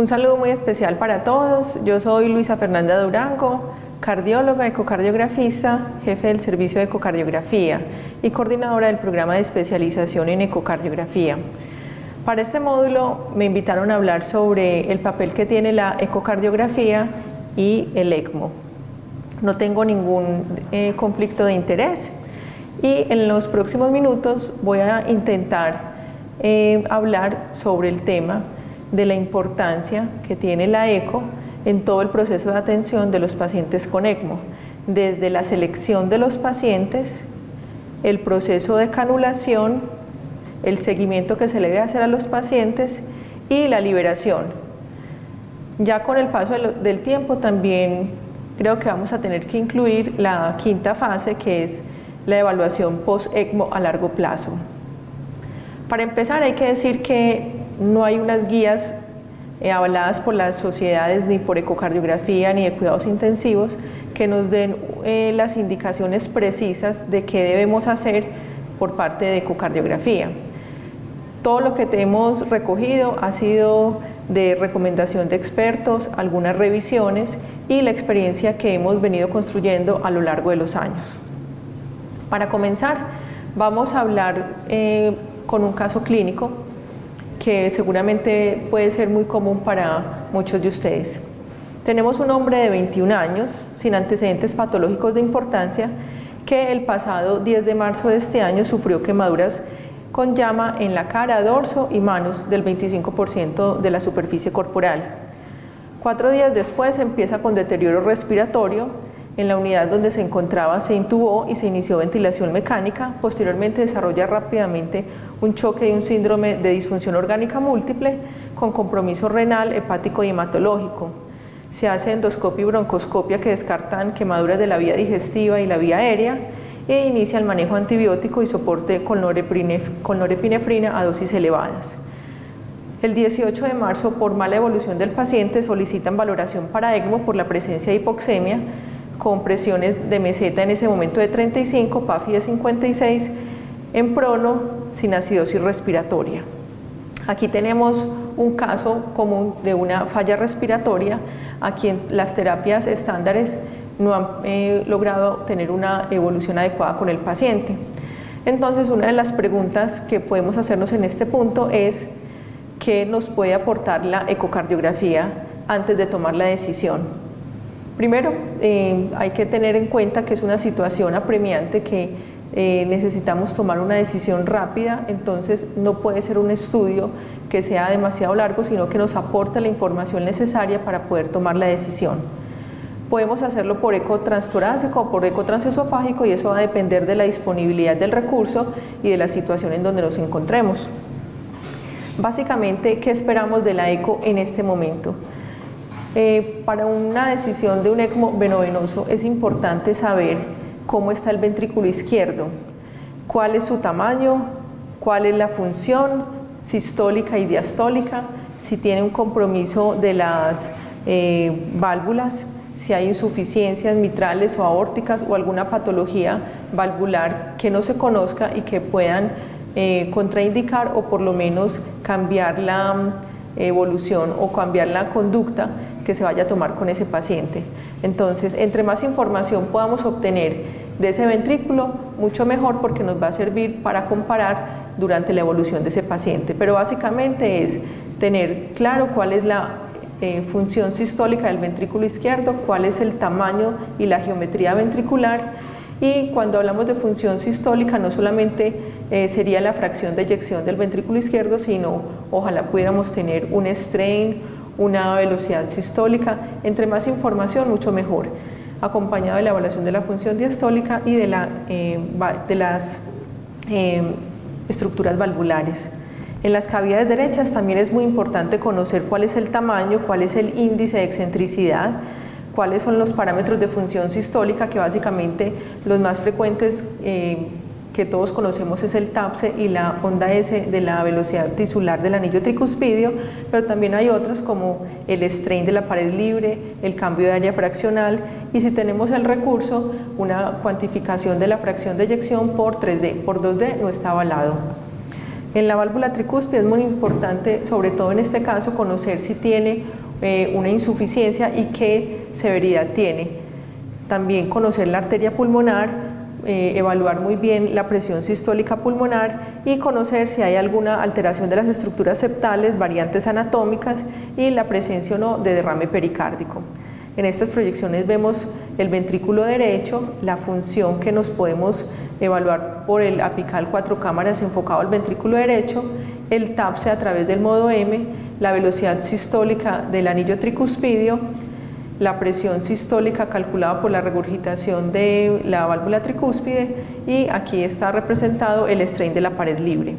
Un saludo muy especial para todos. Yo soy Luisa Fernanda Durango, cardióloga, ecocardiografista, jefe del servicio de ecocardiografía y coordinadora del programa de especialización en ecocardiografía. Para este módulo me invitaron a hablar sobre el papel que tiene la ecocardiografía y el ECMO. No tengo ningún conflicto de interés y en los próximos minutos voy a intentar hablar sobre el tema de la importancia que tiene la eco en todo el proceso de atención de los pacientes con ECMO, desde la selección de los pacientes, el proceso de canulación, el seguimiento que se le debe hacer a los pacientes y la liberación. Ya con el paso del tiempo también creo que vamos a tener que incluir la quinta fase, que es la evaluación post-ECMO a largo plazo. Para empezar hay que decir que no hay unas guías avaladas por las sociedades ni por ecocardiografía ni de cuidados intensivos que nos den las indicaciones precisas de qué debemos hacer por parte de ecocardiografía. Todo lo que hemos recogido ha sido de recomendación de expertos, algunas revisiones y la experiencia que hemos venido construyendo a lo largo de los años. Para comenzar, vamos a hablar con un caso clínico que seguramente puede ser muy común para muchos de ustedes. Tenemos un hombre de 21 años, sin antecedentes patológicos de importancia, que el pasado 10 de marzo de este año sufrió quemaduras con llama en la cara, dorso y manos del 25% de la superficie corporal. 4 días después empieza con deterioro respiratorio. En la unidad donde se encontraba se intubó y se inició ventilación mecánica. Posteriormente desarrolla rápidamente un choque y un síndrome de disfunción orgánica múltiple con compromiso renal, hepático y hematológico. Se hace endoscopia y broncoscopia que descartan quemaduras de la vía digestiva y la vía aérea e inicia el manejo antibiótico y soporte con norepinefrina a dosis elevadas. El 18 de marzo, por mala evolución del paciente, solicitan valoración para ECMO por la presencia de hipoxemia con presiones de meseta en ese momento de 35, PAFI de 56, en prono, sin acidosis respiratoria. Aquí tenemos un caso común de una falla respiratoria a quien las terapias estándares no han logrado tener una evolución adecuada con el paciente. Entonces, una de las preguntas que podemos hacernos en este punto es ¿qué nos puede aportar la ecocardiografía antes de tomar la decisión? Primero, hay que tener en cuenta que es una situación apremiante que necesitamos tomar una decisión rápida, entonces no puede ser un estudio que sea demasiado largo, sino que nos aporte la información necesaria para poder tomar la decisión. Podemos hacerlo por eco transtorácico o por eco transesofágico y eso va a depender de la disponibilidad del recurso y de la situación en donde nos encontremos. Básicamente, ¿qué esperamos de la eco en este momento? Para una decisión de un ECMO venovenoso es importante saber cómo está el ventrículo izquierdo, cuál es su tamaño, cuál es la función sistólica y diastólica, si tiene un compromiso de las válvulas, si hay insuficiencias mitrales o aórticas o alguna patología valvular que no se conozca y que puedan contraindicar o por lo menos cambiar la evolución o cambiar la conducta que se vaya a tomar con ese paciente. Entonces, entre más información podamos obtener de ese ventrículo, mucho mejor, porque nos va a servir para comparar durante la evolución de ese paciente. Pero básicamente es tener claro cuál es la función sistólica del ventrículo izquierdo, cuál es el tamaño y la geometría ventricular, y cuando hablamos de función sistólica no solamente sería la fracción de eyección del ventrículo izquierdo, sino ojalá pudiéramos tener un strain, una velocidad sistólica. Entre más información mucho mejor, acompañado de la evaluación de la función diastólica y de las estructuras valvulares. En las cavidades derechas también es muy importante conocer cuál es el tamaño, cuál es el índice de excentricidad, cuáles son los parámetros de función sistólica, que básicamente los más frecuentes que todos conocemos es el TAPSE y la onda S de la velocidad tisular del anillo tricuspidio, pero también hay otras como el strain de la pared libre, el cambio de área fraccional y, si tenemos el recurso, una cuantificación de la fracción de eyección por 3D, por 2D no está avalado. En la válvula tricúspide es muy importante, sobre todo en este caso, conocer si tiene una insuficiencia y qué severidad tiene. También conocer la arteria pulmonar, evaluar muy bien la presión sistólica pulmonar y conocer si hay alguna alteración de las estructuras septales, variantes anatómicas y la presencia o no de derrame pericárdico. En estas proyecciones vemos el ventrículo derecho, la función que nos podemos evaluar por el apical 4 cámaras enfocado al ventrículo derecho, el TAPSE a través del modo M, la velocidad sistólica del anillo tricuspidio, la presión sistólica calculada por la regurgitación de la válvula tricúspide y aquí está representado el strain de la pared libre.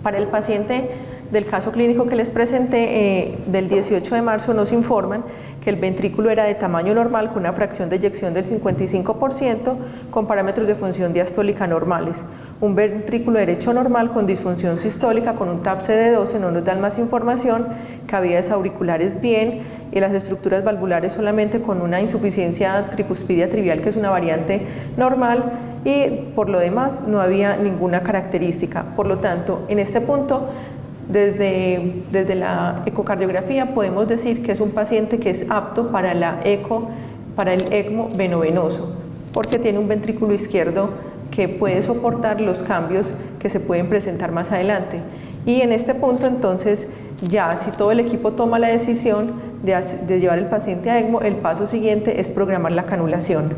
Para el paciente del caso clínico que les presenté del 18 de marzo nos informan que el ventrículo era de tamaño normal con una fracción de eyección del 55% con parámetros de función diastólica normales. Un ventrículo derecho normal con disfunción sistólica con un TAPSE de 12 no nos dan más información, cavidades auriculares bien y las estructuras valvulares solamente con una insuficiencia tricuspidia trivial que es una variante normal y por lo demás no había ninguna característica. Por lo tanto, en este punto desde la ecocardiografía podemos decir que es un paciente que es apto para el ECMO venovenoso, porque tiene un ventrículo izquierdo que puede soportar los cambios que se pueden presentar más adelante. Y en este punto entonces ya si todo el equipo toma la decisión de llevar el paciente a ECMO, el paso siguiente es programar la canulación.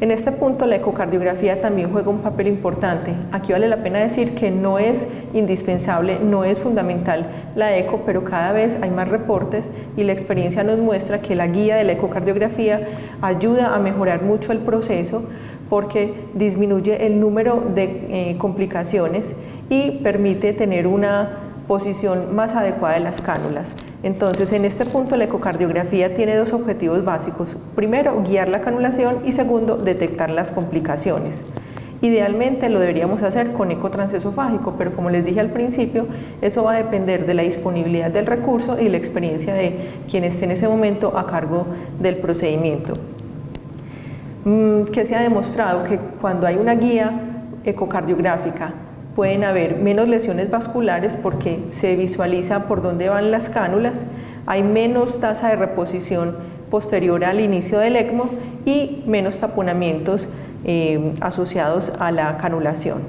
En este punto la ecocardiografía también juega un papel importante. Aquí vale la pena decir que no es indispensable, no es fundamental la eco, pero cada vez hay más reportes y la experiencia nos muestra que la guía de la ecocardiografía ayuda a mejorar mucho el proceso porque disminuye el número de complicaciones y permite tener una posición más adecuada de las cánulas. Entonces, en este punto la ecocardiografía tiene dos objetivos básicos. Primero, guiar la canulación y segundo, detectar las complicaciones. Idealmente lo deberíamos hacer con eco transesofágico, pero como les dije al principio, eso va a depender de la disponibilidad del recurso y la experiencia de quien esté en ese momento a cargo del procedimiento. Que se ha demostrado que cuando hay una guía ecocardiográfica pueden haber menos lesiones vasculares porque se visualiza por dónde van las cánulas, hay menos tasa de reposición posterior al inicio del ECMO y menos taponamientos asociados a la canulación.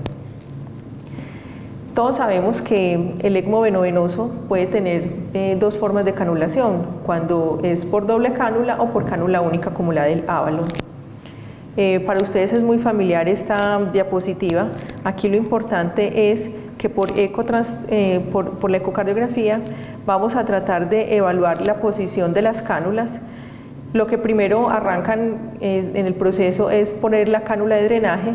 Todos sabemos que el ECMO venovenoso puede tener dos formas de canulación, cuando es por doble cánula o por cánula única como la del Avalon. Para ustedes es muy familiar esta diapositiva. Aquí lo importante es que por la ecocardiografía vamos a tratar de evaluar la posición de las cánulas. Lo que primero arrancan en el proceso es poner la cánula de drenaje,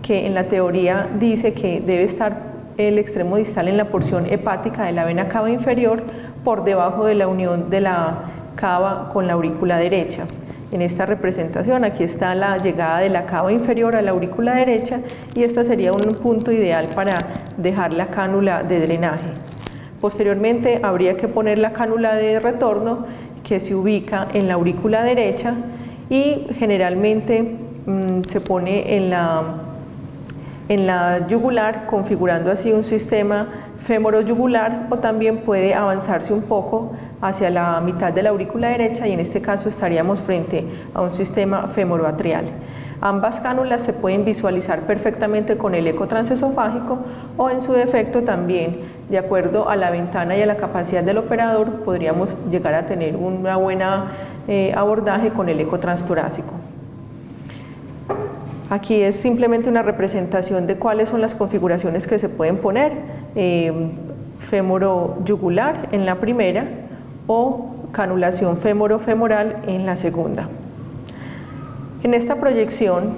que en la teoría dice que debe estar el extremo distal en la porción hepática de la vena cava inferior por debajo de la unión de la cava con la aurícula derecha. En esta representación aquí está la llegada de la cava inferior a la aurícula derecha y este sería un punto ideal para dejar la cánula de drenaje. Posteriormente habría que poner la cánula de retorno que se ubica en la aurícula derecha y generalmente se pone en la yugular, configurando así un sistema fémoro-yugular, o también puede avanzarse un poco hacia la mitad de la aurícula derecha y en este caso estaríamos frente a un sistema femoroatrial. Ambas cánulas se pueden visualizar perfectamente con el eco transesofágico o en su defecto también, de acuerdo a la ventana y a la capacidad del operador, podríamos llegar a tener una buena abordaje con el eco transtorácico. Aquí es simplemente una representación de cuáles son las configuraciones que se pueden poner, fémoro-yugular en la primera o canulación fémoro-femoral en la segunda. En esta proyección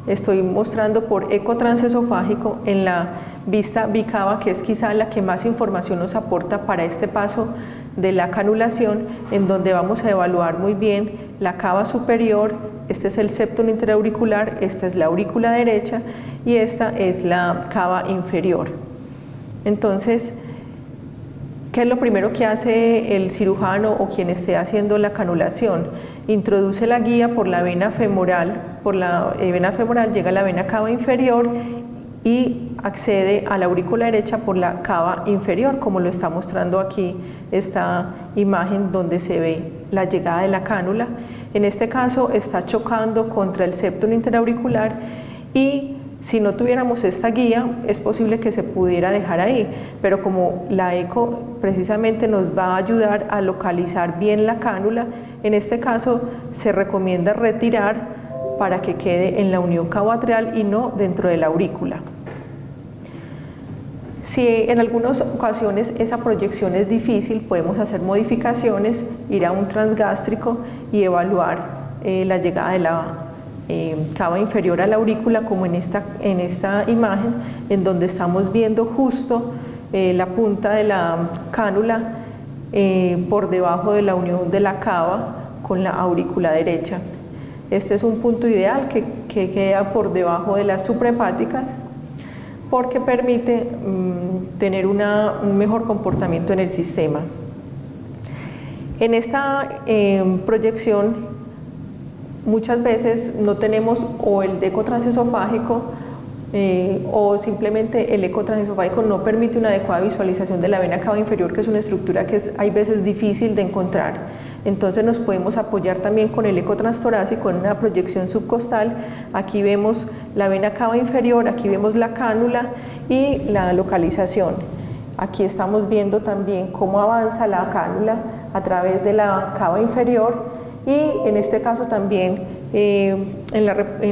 estoy mostrando por eco transesofágico en la vista bicava, que es quizá la que más información nos aporta para este paso de la canulación, en donde vamos a evaluar muy bien la cava superior. Este es el septum interauricular, esta es la aurícula derecha y esta es la cava inferior. Entonces, ¿qué es lo primero que hace el cirujano o quien esté haciendo la canulación? Introduce la guía por la vena femoral llega a la vena cava inferior y accede a la aurícula derecha por la cava inferior, como lo está mostrando aquí esta imagen donde se ve la llegada de la cánula. En este caso está chocando contra el septum interauricular y si no tuviéramos esta guía es posible que se pudiera dejar ahí, pero como la eco precisamente nos va a ayudar a localizar bien la cánula, en este caso se recomienda retirar para que quede en la unión cabo-atrial y no dentro de la aurícula. Si en algunas ocasiones esa proyección es difícil, podemos hacer modificaciones, ir a un transgástrico y evaluar la llegada de la cava inferior a la aurícula, como en esta imagen, en donde estamos viendo justo la punta de la cánula por debajo de la unión de la cava con la aurícula derecha. Este es un punto ideal que queda por debajo de las suprahepáticas porque permite tener un mejor comportamiento en el sistema. En esta proyección muchas veces no tenemos o el eco transesofágico o simplemente el eco transesofágico no permite una adecuada visualización de la vena cava inferior, que es una estructura que hay veces difícil de encontrar. Entonces nos podemos apoyar también con el eco transtorácico en una proyección subcostal. Aquí vemos la vena cava inferior, aquí vemos la cánula y la localización. Aquí estamos viendo también cómo avanza la cánula a través de la cava inferior y en este caso también en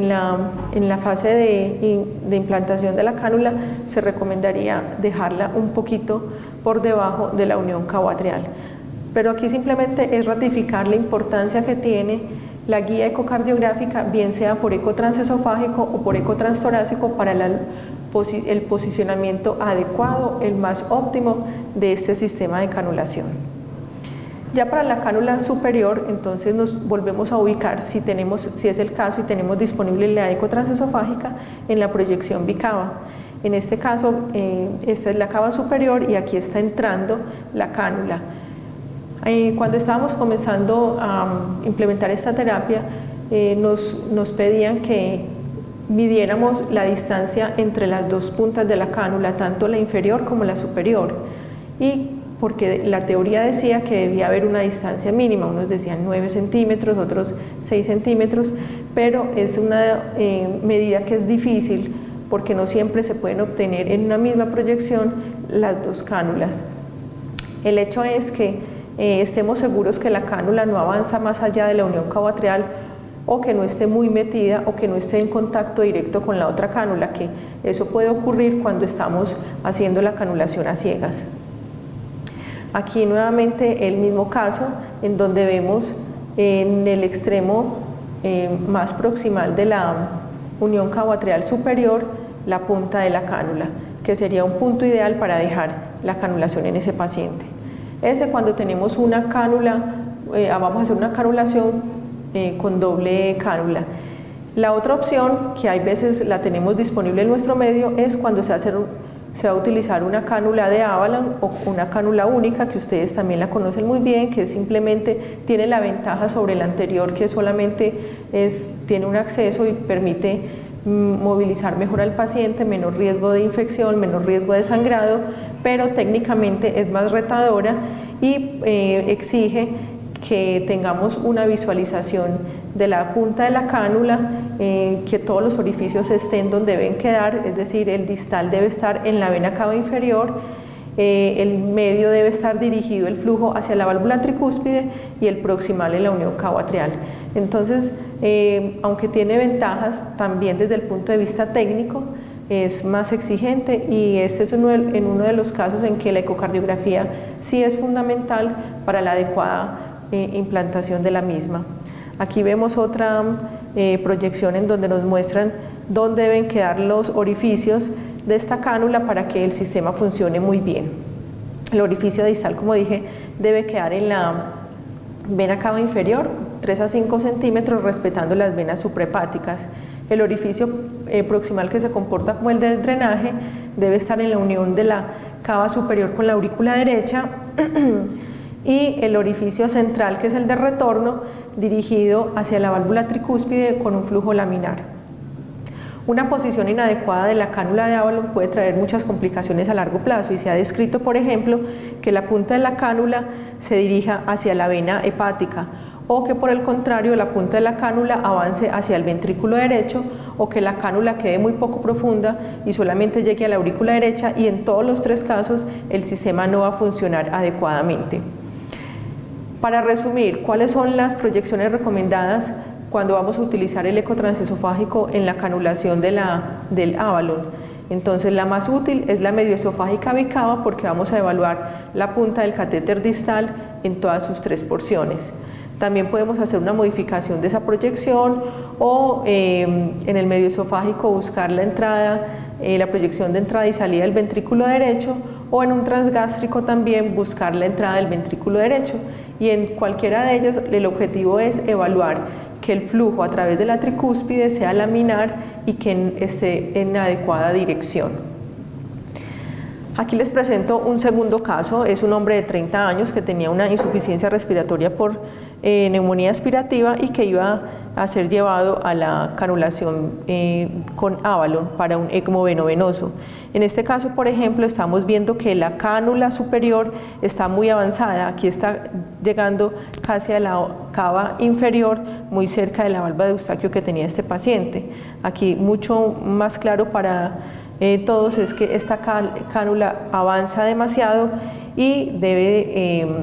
la fase de implantación de la cánula se recomendaría dejarla un poquito por debajo de la unión cabo-atrial. Pero aquí simplemente es ratificar la importancia que tiene la guía ecocardiográfica, bien sea por eco transesofágico o por eco transtorácico, para el posicionamiento adecuado, el más óptimo de este sistema de canulación. Ya para la cánula superior, entonces nos volvemos a ubicar, si es el caso y tenemos disponible la eco transesofágica, en la proyección bicava. En este caso, esta es la cava superior y aquí está entrando la cánula. Cuando estábamos comenzando a implementar esta terapia, nos pedían que midiéramos la distancia entre las dos puntas de la cánula, tanto la inferior como la superior, y porque la teoría decía que debía haber una distancia mínima, unos decían 9 centímetros, otros 6 centímetros, pero es una medida que es difícil porque no siempre se pueden obtener en una misma proyección las dos cánulas. El hecho es que estemos seguros que la cánula no avanza más allá de la unión cabo-atrial o que no esté muy metida o que no esté en contacto directo con la otra cánula, que eso puede ocurrir cuando estamos haciendo la canulación a ciegas. Aquí nuevamente el mismo caso en donde vemos en el extremo más proximal de la unión cabo-atrial superior la punta de la cánula, que sería un punto ideal para dejar la canulación en ese paciente. Ese cuando tenemos una cánula, vamos a hacer una canulación con doble cánula. La otra opción, que hay veces la tenemos disponible en nuestro medio, es cuando se va a utilizar una cánula de Avalon o una cánula única, que ustedes también la conocen muy bien, que simplemente tiene la ventaja sobre la anterior, que solamente tiene un acceso y permite movilizar mejor al paciente, menor riesgo de infección, menor riesgo de sangrado, pero técnicamente es más retadora y exige que tengamos una visualización de la punta de la cánula, que todos los orificios estén donde deben quedar, es decir, el distal debe estar en la vena cava inferior, el medio debe estar dirigido el flujo hacia la válvula tricúspide y el proximal en la unión cabo-atrial. Entonces, aunque tiene ventajas, también desde el punto de vista técnico es más exigente, y este es uno de los casos en que la ecocardiografía sí es fundamental para la adecuada implantación de la misma. Aquí vemos otra proyección en donde nos muestran dónde deben quedar los orificios de esta cánula para que el sistema funcione muy bien. El orificio distal, como dije, debe quedar en la vena cava inferior, 3 a 5 centímetros, respetando las venas suprahepáticas. El orificio proximal, que se comporta como el del drenaje, debe estar en la unión de la cava superior con la aurícula derecha y el orificio central, que es el de retorno, dirigido hacia la válvula tricúspide con un flujo laminar. Una posición inadecuada de la cánula de Avalon puede traer muchas complicaciones a largo plazo y se ha descrito, por ejemplo, que la punta de la cánula se dirija hacia la vena hepática o que por el contrario la punta de la cánula avance hacia el ventrículo derecho o que la cánula quede muy poco profunda y solamente llegue a la aurícula derecha, y en todos los tres casos el sistema no va a funcionar adecuadamente. Para resumir, ¿cuáles son las proyecciones recomendadas cuando vamos a utilizar el eco transesofágico en la canulación del Avalon? Entonces la más útil es la medioesofágica bicava porque vamos a evaluar la punta del catéter distal en todas sus tres porciones. También podemos hacer una modificación de esa proyección o en el medioesofágico buscar la entrada, la proyección de entrada y salida del ventrículo derecho, o en un transgástrico también buscar la entrada del ventrículo derecho, y en cualquiera de ellos el objetivo es evaluar que el flujo a través de la tricúspide sea laminar y que esté en adecuada dirección. Aquí les presento un segundo caso. Es un hombre de 30 años que tenía una insuficiencia respiratoria por neumonía aspirativa y que iba a ser llevado a la canulación con Avalon para un ECMO venovenoso. En este caso, por ejemplo, estamos viendo que la cánula superior está muy avanzada. Aquí está llegando casi a la cava inferior, muy cerca de la valva de Eustaquio que tenía este paciente. Aquí mucho más claro para todos es que esta cánula avanza demasiado y debe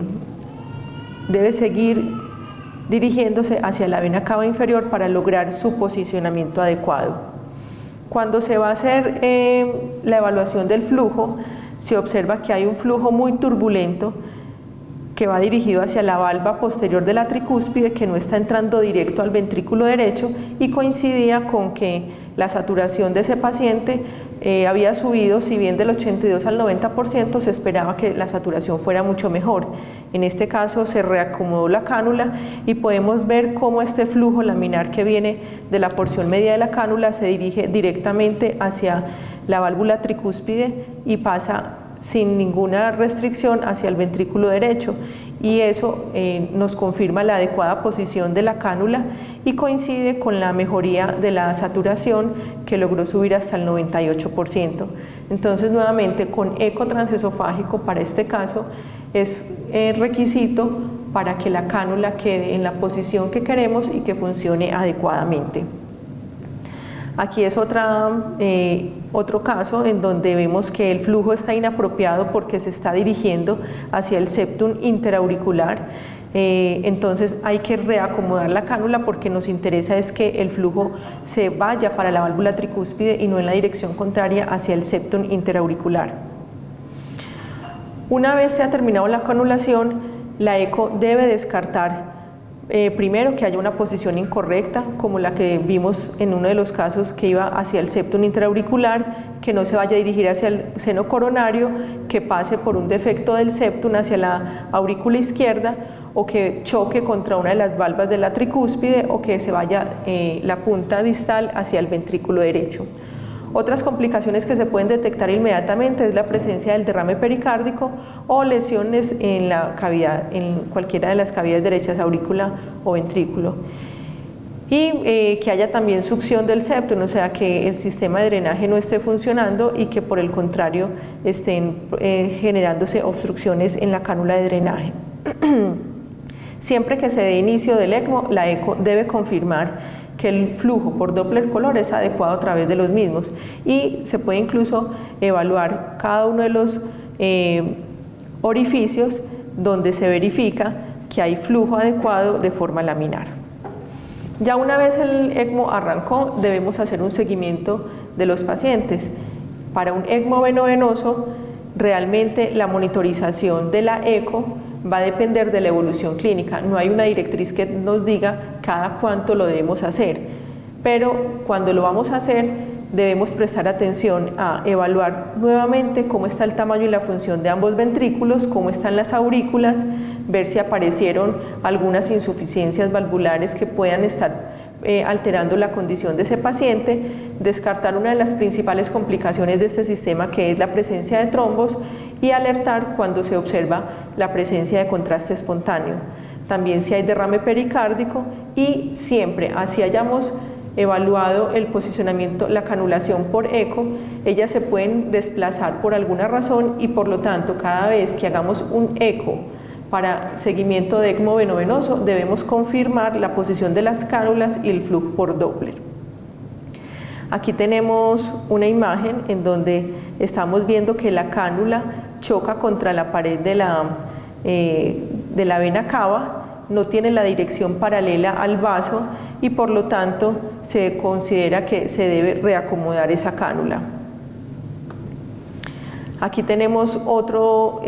seguir dirigiéndose hacia la vena cava inferior para lograr su posicionamiento adecuado. Cuando se va a hacer la evaluación del flujo, se observa que hay un flujo muy turbulento que va dirigido hacia la valva posterior de la tricúspide, que no está entrando directo al ventrículo derecho, y coincidía con que la saturación de ese paciente había subido, si bien del 82 al 90%, se esperaba que la saturación fuera mucho mejor. En este caso se reacomodó la cánula y podemos ver cómo este flujo laminar que viene de la porción media de la cánula se dirige directamente hacia la válvula tricúspide y pasa sin ninguna restricción hacia el ventrículo derecho, y eso nos confirma la adecuada posición de la cánula y coincide con la mejoría de la saturación que logró subir hasta el 98%. Entonces, nuevamente, con eco transesofágico para este caso es requisito para que la cánula quede en la posición que queremos y que funcione adecuadamente. Aquí es otro caso en donde vemos que el flujo está inapropiado porque se está dirigiendo hacia el septum interauricular. Entonces hay que reacomodar la cánula porque nos interesa es que el flujo se vaya para la válvula tricúspide y no en la dirección contraria hacia el septum interauricular. Una vez se ha terminado la canulación, la eco debe descartar primero que haya una posición incorrecta, como la que vimos en uno de los casos que iba hacia el septum intraauricular, que no se vaya a dirigir hacia el seno coronario, que pase por un defecto del septum hacia la aurícula izquierda, o que choque contra una de las valvas de la tricúspide, o que se vaya la punta distal hacia el ventrículo derecho. Otras complicaciones que se pueden detectar inmediatamente es la presencia del derrame pericárdico o lesiones en la cavidad, en cualquiera de las cavidades derechas, aurícula o ventrículo. Y que haya también succión del septum, o sea que el sistema de drenaje no esté funcionando y que por el contrario estén generándose obstrucciones en la cánula de drenaje. Siempre que se dé inicio del ECMO, la eco debe confirmar que el flujo por Doppler color es adecuado a través de los mismos, y se puede incluso evaluar cada uno de los orificios donde se verifica que hay flujo adecuado de forma laminar. Ya una vez el ECMO arrancó, debemos hacer un seguimiento de los pacientes. Para un ECMO venovenoso, realmente la monitorización de la eco va a depender de la evolución clínica. No hay una directriz que nos diga cada cuánto lo debemos hacer, pero cuando lo vamos a hacer debemos prestar atención a evaluar nuevamente cómo está el tamaño y la función de ambos ventrículos, cómo están las aurículas, ver si aparecieron algunas insuficiencias valvulares que puedan estar alterando la condición de ese paciente, descartar una de las principales complicaciones de este sistema, que es la presencia de trombos, y alertar cuando se observa la presencia de contraste espontáneo. También si hay derrame pericárdico, y siempre, así hayamos evaluado el posicionamiento, la canulación por eco, ellas se pueden desplazar por alguna razón y por lo tanto cada vez que hagamos un eco para seguimiento de ECMO venovenoso debemos confirmar la posición de las cánulas y el flujo por Doppler. Aquí tenemos una imagen en donde estamos viendo que la cánula choca contra la pared de la vena cava, no tiene la dirección paralela al vaso y por lo tanto se considera que se debe reacomodar esa cánula. Aquí tenemos otro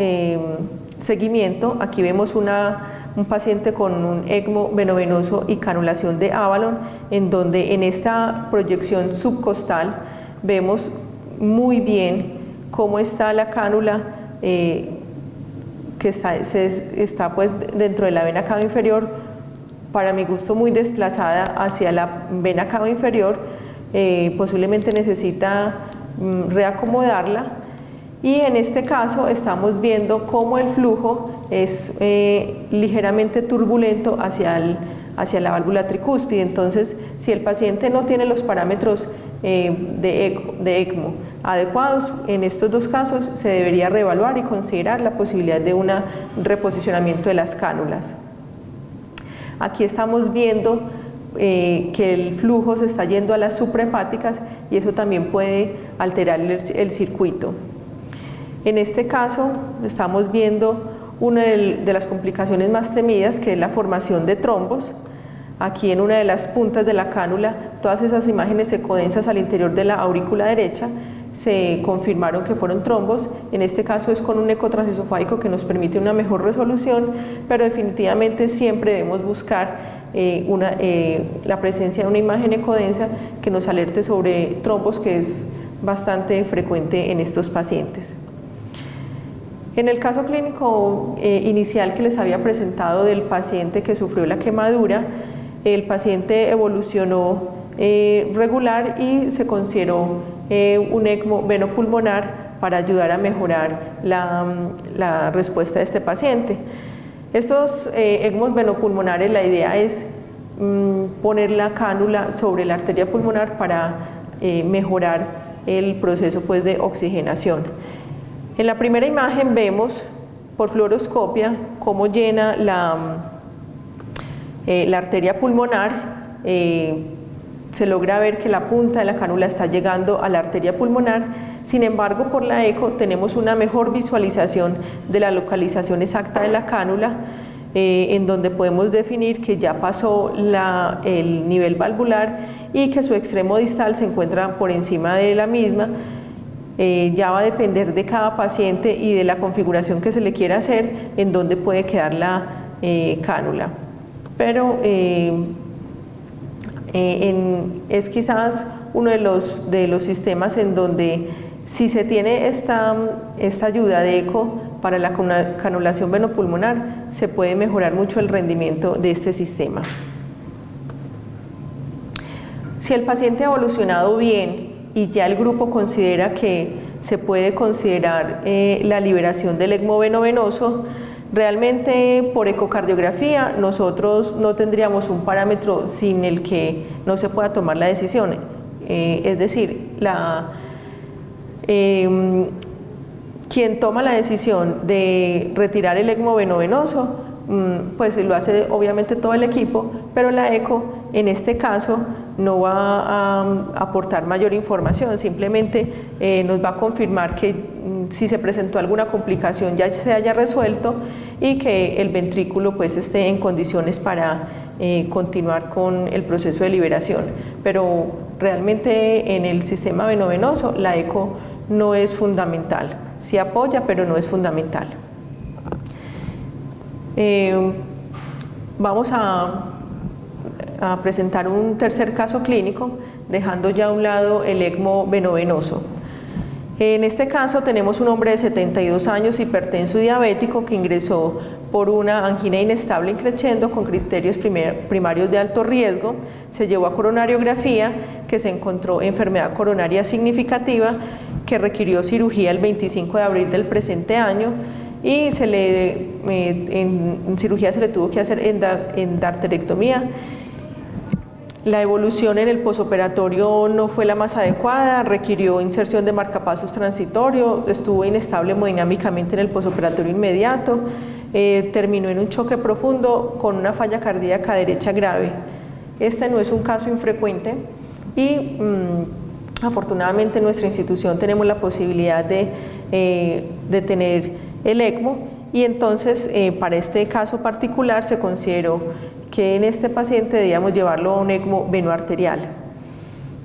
seguimiento. Aquí vemos un paciente con un ECMO venovenoso y canulación de Avalon, en donde en esta proyección subcostal vemos muy bien cómo está la cánula que está pues dentro de la vena cava inferior, para mi gusto muy desplazada hacia la vena cava inferior, posiblemente necesita reacomodarla. Y en este caso estamos viendo cómo el flujo es ligeramente turbulento hacia la válvula tricúspide. Entonces, si el paciente no tiene los parámetros de ECMO adecuados, en estos dos casos se debería reevaluar y considerar la posibilidad de un reposicionamiento de las cánulas. Aquí estamos viendo que el flujo se está yendo a las suprahepáticas y eso también puede alterar el circuito. En este caso estamos viendo una de las complicaciones más temidas, que es la formación de trombos. Aquí en una de las puntas de la cánula, todas esas imágenes ecodensas al interior de la aurícula derecha se confirmaron que fueron trombos. En este caso es con un eco transesofágico que nos permite una mejor resolución, pero definitivamente siempre debemos buscar la presencia de una imagen ecodensa que nos alerte sobre trombos, que es bastante frecuente en estos pacientes. En el caso clínico inicial que les había presentado del paciente que sufrió la quemadura, el paciente evolucionó regular y se consideró un ECMO venopulmonar para ayudar a mejorar la respuesta de este paciente. Estos ECMOs venopulmonares, la idea es poner la cánula sobre la arteria pulmonar para mejorar el proceso pues, de oxigenación. En la primera imagen vemos por fluoroscopia cómo llena la arteria pulmonar. Se logra ver que la punta de la cánula está llegando a la arteria pulmonar. Sin embargo, por la eco tenemos una mejor visualización de la localización exacta de la cánula, en donde podemos definir que ya pasó el nivel valvular y que su extremo distal se encuentra por encima de la misma. Ya va a depender de cada paciente y de la configuración que se le quiera hacer en dónde puede quedar la cánula. Pero es quizás uno de los sistemas en donde, si se tiene esta ayuda de eco para la canulación venopulmonar, se puede mejorar mucho el rendimiento de este sistema. Si el paciente ha evolucionado bien y ya el grupo considera que se puede considerar la liberación del ECMO venovenoso, realmente por ecocardiografía nosotros no tendríamos un parámetro sin el que no se pueda tomar la decisión. Es decir, quien toma la decisión de retirar el ECMO venovenoso, pues lo hace obviamente todo el equipo, pero la eco en este caso no va a aportar mayor información, simplemente nos va a confirmar que si se presentó alguna complicación ya se haya resuelto y que el ventrículo pues esté en condiciones para continuar con el proceso de liberación. Pero realmente en el sistema venovenoso la eco no es fundamental, sí apoya pero no es fundamental. Vamos a presentar un tercer caso clínico, dejando ya a un lado el ECMO venovenoso. En este caso tenemos un hombre de 72 años, hipertenso y diabético, que ingresó por una angina inestable increciendo con criterios primarios de alto riesgo. Se llevó a coronariografía, que se encontró enfermedad coronaria significativa, que requirió cirugía el 25 de abril del presente año, y en cirugía se le tuvo que hacer endarterectomía. La evolución en el posoperatorio no fue la más adecuada, requirió inserción de marcapasos transitorio, estuvo inestable hemodinámicamente en el posoperatorio inmediato, terminó en un choque profundo con una falla cardíaca derecha grave. Este no es un caso infrecuente y afortunadamente en nuestra institución tenemos la posibilidad de tener el ECMO y entonces para este caso particular se consideró que en este paciente debíamos llevarlo a un ECMO venoarterial,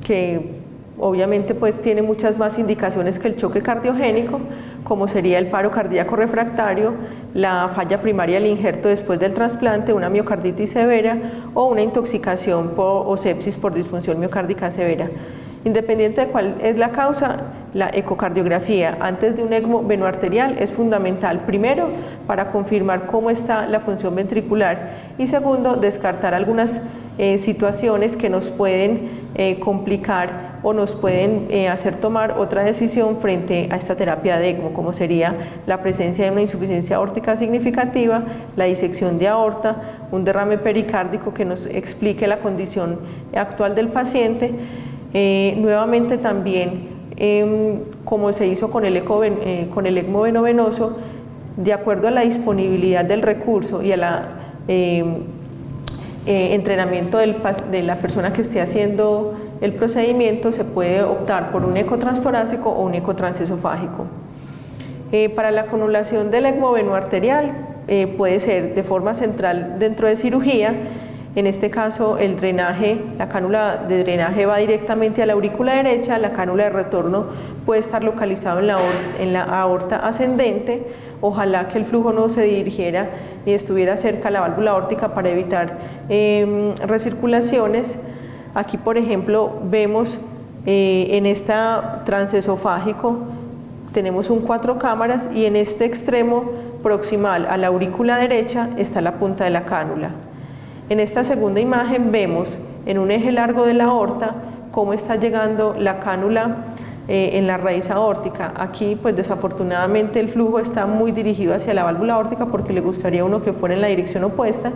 que obviamente pues tiene muchas más indicaciones que el choque cardiogénico, como sería el paro cardíaco refractario, la falla primaria del injerto después del trasplante, una miocarditis severa o una intoxicación o sepsis por disfunción miocárdica severa. Independiente de cuál es la causa, la ecocardiografía antes de un ECMO venoarterial es fundamental, primero, para confirmar cómo está la función ventricular y segundo, descartar algunas situaciones que nos pueden complicar o nos pueden hacer tomar otra decisión frente a esta terapia de ECMO, como sería la presencia de una insuficiencia aórtica significativa, la disección de aorta, un derrame pericárdico que nos explique la condición actual del paciente. Nuevamente también, como se hizo con el ECMO venovenoso, de acuerdo a la disponibilidad del recurso y a la entrenamiento de la persona que esté haciendo el procedimiento, se puede optar por un eco transtorácico o un eco transesofágico. Para la conulación del ECMO venoarterial puede ser de forma central dentro de cirugía. En este caso el drenaje, la cánula de drenaje va directamente a la aurícula derecha, la cánula de retorno puede estar localizado en la aorta ascendente, ojalá que el flujo no se dirigiera y estuviera cerca a la válvula aórtica para evitar recirculaciones. Aquí por ejemplo vemos en esta transesofágico tenemos un 4 cámaras y en este extremo proximal a la aurícula derecha está la punta de la cánula. En esta segunda imagen vemos en un eje largo de la aorta cómo está llegando la cánula en la raíz aórtica. Aquí pues desafortunadamente el flujo está muy dirigido hacia la válvula aórtica porque le gustaría a uno que fuera en la dirección opuesta,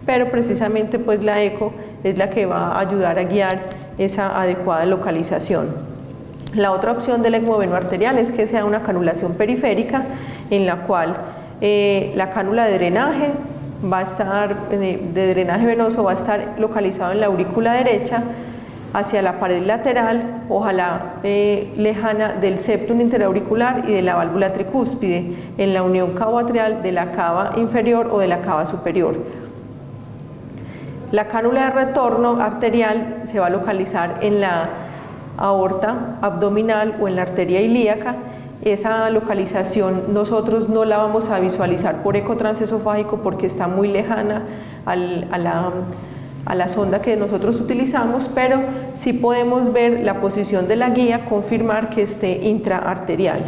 pero precisamente pues la eco es la que va a ayudar a guiar esa adecuada localización. La otra opción del ECMO venoarterial es que sea una canulación periférica en la cual la cánula de drenaje va a estar, de drenaje venoso va a estar localizado en la aurícula derecha hacia la pared lateral, ojalá lejana del septum interauricular y de la válvula tricúspide, en la unión cavo-atrial de la cava inferior o de la cava superior. La cánula de retorno arterial se va a localizar en la aorta abdominal o en la arteria ilíaca. Esa localización nosotros no la vamos a visualizar por eco transesofágico porque está muy lejana a la sonda que nosotros utilizamos, pero sí podemos ver la posición de la guía, confirmar que esté intraarterial.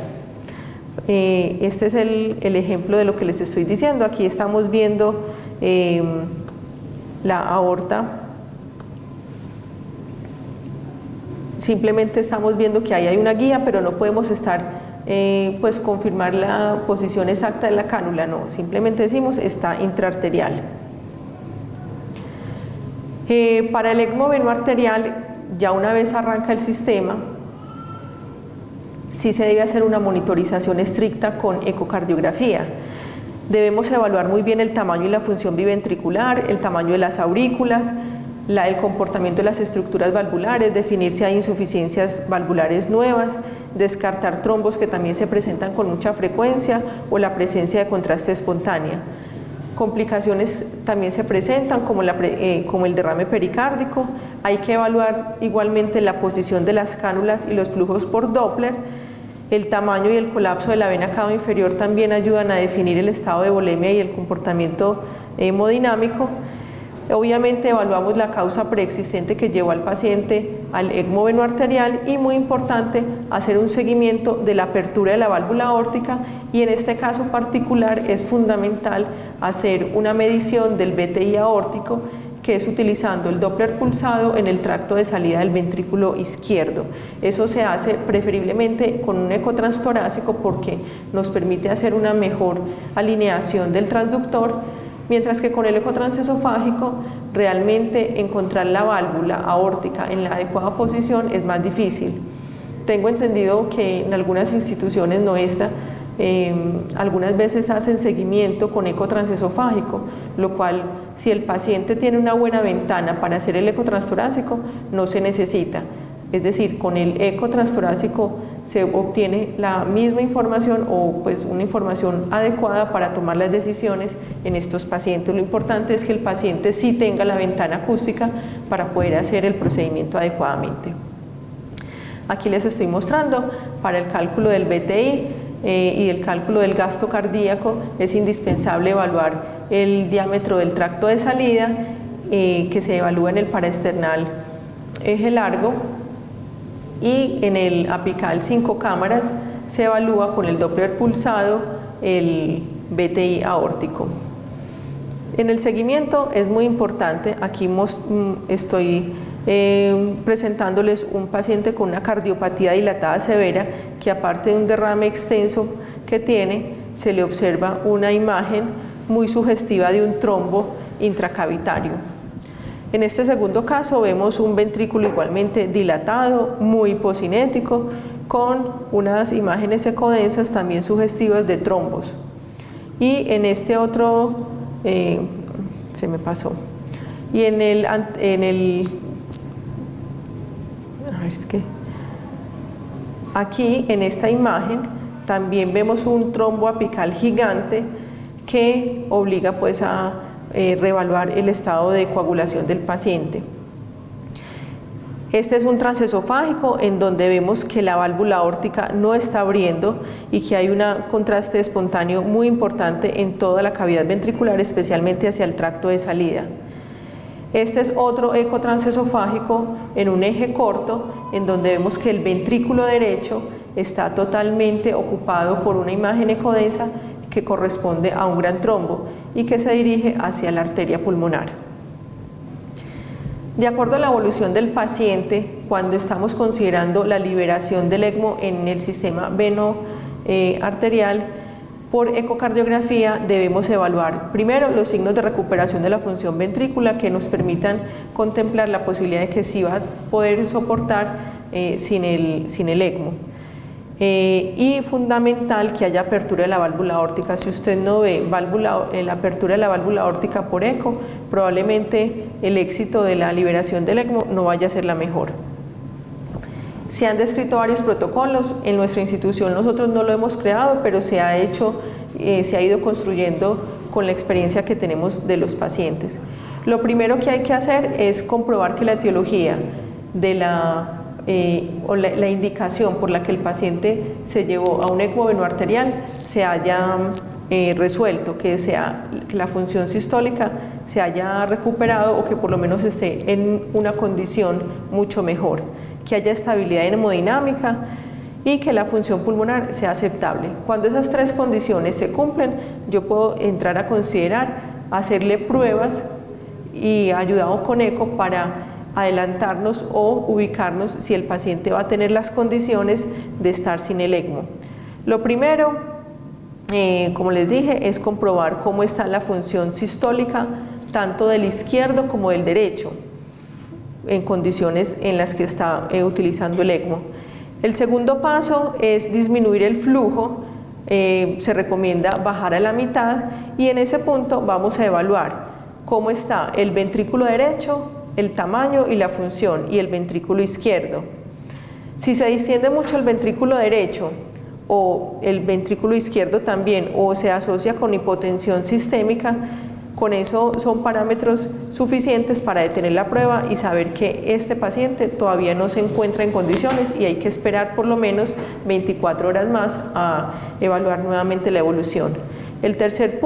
Este es el ejemplo de lo que les estoy diciendo. Aquí estamos viendo la aorta. Simplemente estamos viendo que ahí hay una guía, pero no podemos estar pues confirmar la posición exacta de la cánula, no, simplemente decimos está intraarterial. Para el ECMO venoarterial, ya una vez arranca el sistema, sí se debe hacer una monitorización estricta con ecocardiografía. Debemos evaluar muy bien el tamaño y la función biventricular, el tamaño de las aurículas, el comportamiento de las estructuras valvulares, definir si hay insuficiencias valvulares nuevas, descartar trombos que también se presentan con mucha frecuencia o la presencia de contraste espontánea. Complicaciones también se presentan como el derrame pericárdico. Hay que evaluar igualmente la posición de las cánulas y los flujos por Doppler. El tamaño y el colapso de la vena cava inferior también ayudan a definir el estado de volemia y el comportamiento hemodinámico. Obviamente evaluamos la causa preexistente que llevó al paciente al ECMO venoarterial y muy importante hacer un seguimiento de la apertura de la válvula aórtica y en este caso particular es fundamental hacer una medición del BTI aórtico que es utilizando el Doppler pulsado en el tracto de salida del ventrículo izquierdo. Eso se hace preferiblemente con un eco transtorácico porque nos permite hacer una mejor alineación del transductor, mientras que con el eco transesofágico realmente encontrar la válvula aórtica en la adecuada posición es más difícil. Tengo entendido que en algunas instituciones, no esta, algunas veces hacen seguimiento con eco transesofágico, lo cual si el paciente tiene una buena ventana para hacer el eco transtorácico no se necesita. Es decir, con el eco transtorácico se obtiene la misma información o pues una información adecuada para tomar las decisiones en estos pacientes. Lo importante es que el paciente sí tenga la ventana acústica para poder hacer el procedimiento adecuadamente. Aquí les estoy mostrando para el cálculo del BTI y el cálculo del gasto cardíaco es indispensable evaluar el diámetro del tracto de salida que se evalúa en el paraesternal eje largo, y en el apical 5 cámaras se evalúa con el Doppler pulsado el BTI aórtico. En el seguimiento es muy importante, aquí estoy presentándoles un paciente con una cardiopatía dilatada severa que aparte de un derrame extenso que tiene, se le observa una imagen muy sugestiva de un trombo intracavitario. En este segundo caso vemos un ventrículo igualmente dilatado, muy hipocinético, con unas imágenes ecodensas también sugestivas de trombos. Y en este otro, se me pasó, y a ver, es que aquí en esta imagen también vemos un trombo apical gigante que obliga pues a reevaluar el estado de coagulación del paciente. Este es un transesofágico en donde vemos que la válvula aórtica no está abriendo y que hay un contraste espontáneo muy importante en toda la cavidad ventricular, especialmente hacia el tracto de salida. Este es otro eco transesofágico en un eje corto en donde vemos que el ventrículo derecho está totalmente ocupado por una imagen ecodensa que corresponde a un gran trombo y que se dirige hacia la arteria pulmonar. De acuerdo a la evolución del paciente, cuando estamos considerando la liberación del ECMO en el sistema veno-arterial, por ecocardiografía debemos evaluar primero los signos de recuperación de la función ventrícula que nos permitan contemplar la posibilidad de que sí va a poder soportar sin el ECMO. Y fundamental que haya apertura de la válvula aórtica. Si usted no ve la apertura de la válvula aórtica por eco, probablemente el éxito de la liberación del ECMO no vaya a ser la mejor. Se han descrito varios protocolos, en nuestra institución nosotros no lo hemos creado, pero se ha ido construyendo con la experiencia que tenemos de los pacientes. Lo primero que hay que hacer es comprobar que la etiología de la indicación por la que el paciente se llevó a un ECMO venoarterial se haya resuelto, que la función sistólica se haya recuperado o que por lo menos esté en una condición mucho mejor, que haya estabilidad hemodinámica y que la función pulmonar sea aceptable. Cuando esas tres condiciones se cumplen, yo puedo entrar a considerar hacerle pruebas y ayudado con eco para adelantarnos o ubicarnos si el paciente va a tener las condiciones de estar sin el ECMO. Lo primero, como les dije, es comprobar cómo está la función sistólica tanto del izquierdo como del derecho en condiciones en las que está utilizando el ECMO. El segundo paso es disminuir el flujo, se recomienda bajar a la mitad y en ese punto vamos a evaluar cómo está el ventrículo derecho, el tamaño y la función, y el ventrículo izquierdo. Si se distiende mucho el ventrículo derecho o el ventrículo izquierdo también, o se asocia con hipotensión sistémica, con eso son parámetros suficientes para detener la prueba y saber que este paciente todavía no se encuentra en condiciones y hay que esperar por lo menos 24 horas más a evaluar nuevamente la evolución. El tercer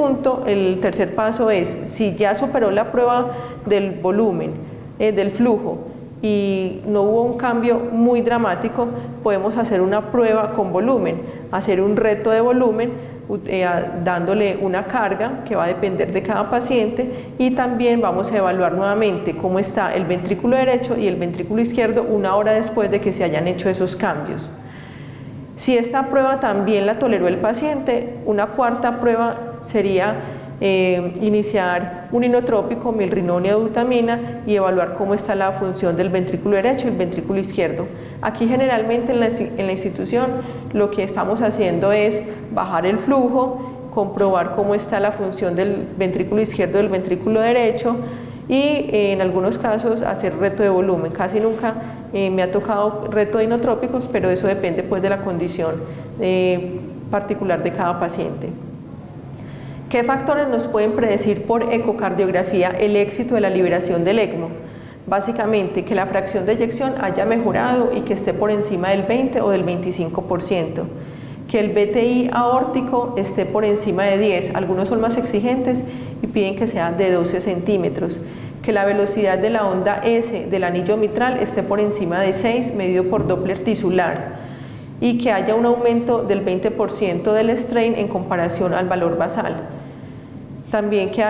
paso es, si ya superó la prueba del volumen, del flujo y no hubo un cambio muy dramático, podemos hacer una prueba con volumen, hacer un reto de volumen dándole una carga que va a depender de cada paciente y también vamos a evaluar nuevamente cómo está el ventrículo derecho y el ventrículo izquierdo una hora después de que se hayan hecho esos cambios. Si esta prueba también la toleró el paciente, una cuarta prueba sería iniciar un inotrópico, milrinona o butamina y evaluar cómo está la función del ventrículo derecho y el ventrículo izquierdo. Aquí generalmente en la institución lo que estamos haciendo es bajar el flujo, comprobar cómo está la función del ventrículo izquierdo y del ventrículo derecho y en algunos casos hacer reto de volumen. Casi nunca me ha tocado reto de inotrópicos, pero eso depende pues de la condición particular de cada paciente. ¿Qué factores nos pueden predecir por ecocardiografía el éxito de la liberación del ECMO? Básicamente que la fracción de eyección haya mejorado y que esté por encima del 20 o del 25%, que el BTI aórtico esté por encima de 10, algunos son más exigentes y piden que sea de 12 centímetros, que la velocidad de la onda S del anillo mitral esté por encima de 6 medido por Doppler tisular y que haya un aumento del 20% del strain en comparación al valor basal. También que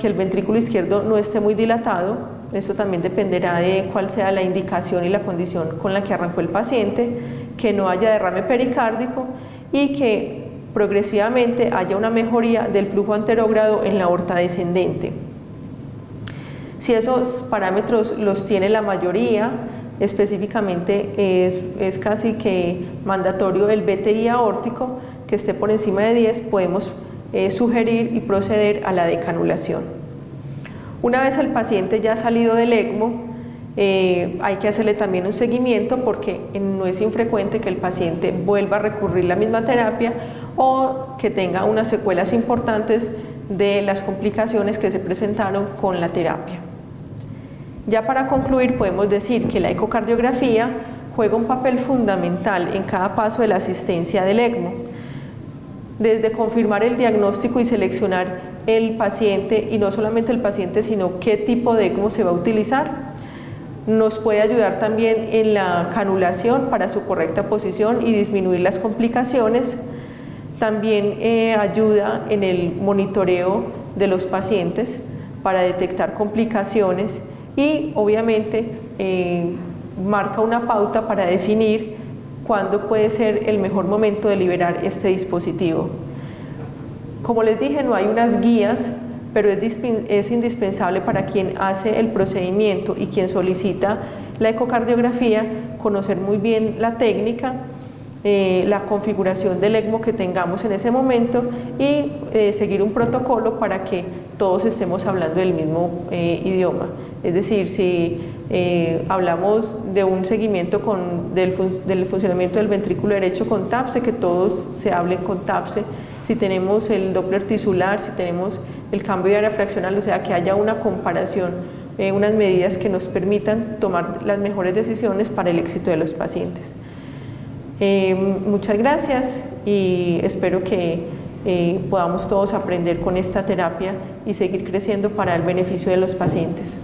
el ventrículo izquierdo no esté muy dilatado, eso también dependerá de cuál sea la indicación y la condición con la que arrancó el paciente, que no haya derrame pericárdico y que progresivamente haya una mejoría del flujo anterógrado en la aorta descendente. Si esos parámetros los tiene la mayoría, específicamente es casi que mandatorio el BTI aórtico, que esté por encima de 10, podemos sugerir y proceder a la decanulación. Una vez el paciente ya ha salido del ECMO, hay que hacerle también un seguimiento porque no es infrecuente que el paciente vuelva a recurrir a la misma terapia o que tenga unas secuelas importantes de las complicaciones que se presentaron con la terapia. Ya para concluir podemos decir que la ecocardiografía juega un papel fundamental en cada paso de la asistencia del ECMO, desde confirmar el diagnóstico y seleccionar el paciente, y no solamente el paciente, sino qué tipo de ECMO se va a utilizar. Nos puede ayudar también en la canulación para su correcta posición y disminuir las complicaciones. También ayuda en el monitoreo de los pacientes para detectar complicaciones y obviamente marca una pauta para definir cuándo puede ser el mejor momento de liberar este dispositivo. Como les dije, no hay unas guías, pero es indispensable para quien hace el procedimiento y quien solicita la ecocardiografía conocer muy bien la técnica, la configuración del ECMO que tengamos en ese momento y seguir un protocolo para que todos estemos hablando del mismo idioma. Es decir, si hablamos de un seguimiento del funcionamiento del ventrículo derecho con TAPSE, que todos se hablen con TAPSE. Si tenemos el Doppler tisular, si tenemos el cambio de área fraccional, o sea, que haya una comparación, unas medidas que nos permitan tomar las mejores decisiones para el éxito de los pacientes. Muchas gracias y espero que podamos todos aprender con esta terapia y seguir creciendo para el beneficio de los pacientes.